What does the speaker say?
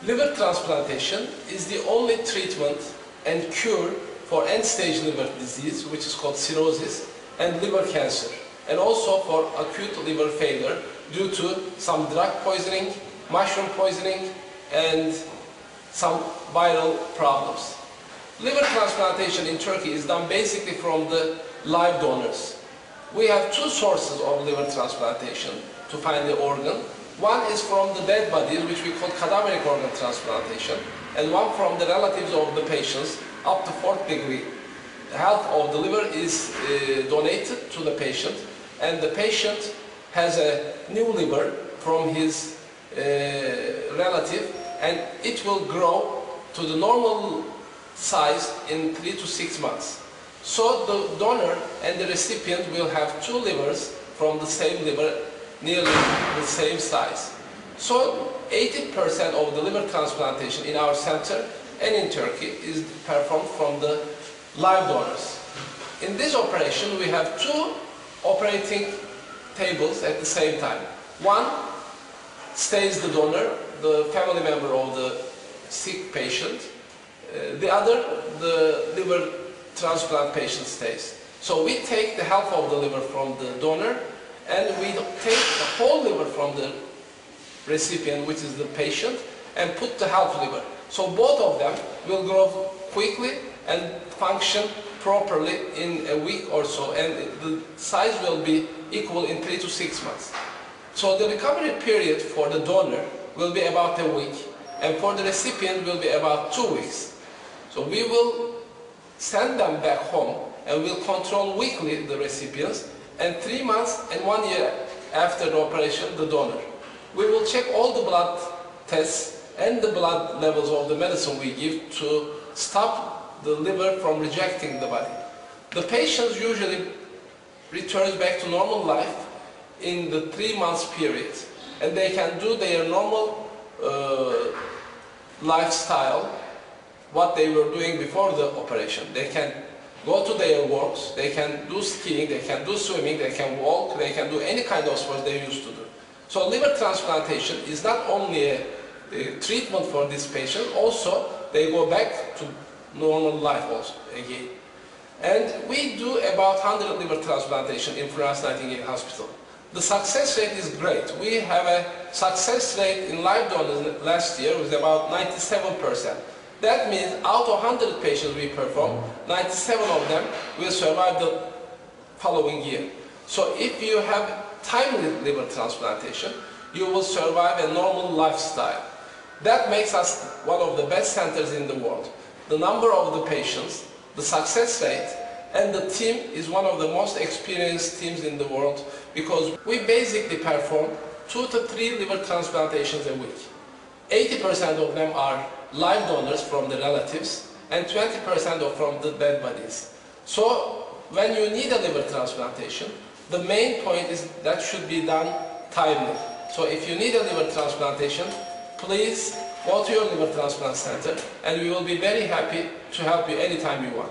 Liver transplantation is the only treatment and cure for end-stage liver disease, which is called cirrhosis, and liver cancer, and also for acute liver failure due to some drug poisoning, mushroom poisoning, and some viral problems. Liver transplantation in Turkey is done basically from the live donors. We have two sources of liver transplantation to find the organ. One is from the dead bodies, which we call cadaveric organ transplantation, and one from the relatives of the patients up to fourth degree. Half of the liver is donated to the patient, and the patient has a new liver from his relative, and it will grow to the normal size in 3 to 6 months. So the donor and the recipient will have two livers from the same liver, nearly the same size. So 80% of the liver transplantation in our center and in Turkey is performed from the live donors. In this operation we have two operating tables at the same time. One stays the donor, the family member of the sick patient. The other, the liver transplant patient stays. So we take the half of the liver from the donor, and we take the whole liver from the recipient, which is the patient, and put the half liver. So both of them will grow quickly and function properly in a week or so, and the size will be equal in 3 to 6 months. So the recovery period for the donor will be about a week, and for the recipient will be about 2 weeks. So we will send them back home and we'll control weekly the recipients, and 3 months and 1 year after the operation, the donor. We will check all the blood tests and the blood levels of the medicine we give to stop the liver from rejecting the body. The patients usually returns back to normal life in the 3 months period, and they can do their normal lifestyle, what they were doing before the operation. They can go to their works, they can do skiing, they can do swimming, they can walk, they can do any kind of sport they used to do. So liver transplantation is not only a treatment for this patient, also they go back to normal life also again. And we do about 100 liver transplantation in Florence Nightingale Hospital. The success rate is great. We have a success rate in live donors last year was about 97%. That means out of 100 patients we perform, 97 of them will survive the following year. So if you have timely liver transplantation, you will survive a normal lifestyle. That makes us one of the best centers in the world. The number of the patients, the success rate, and the team is one of the most experienced teams in the world, because we basically perform 2 to 3 liver transplantations a week. 80% of them are live donors from the relatives, and 20% are from the dead bodies. So when you need a liver transplantation, the main point is that should be done timely. So if you need a liver transplantation, please go to your liver transplant center, and we will be very happy to help you anytime you want.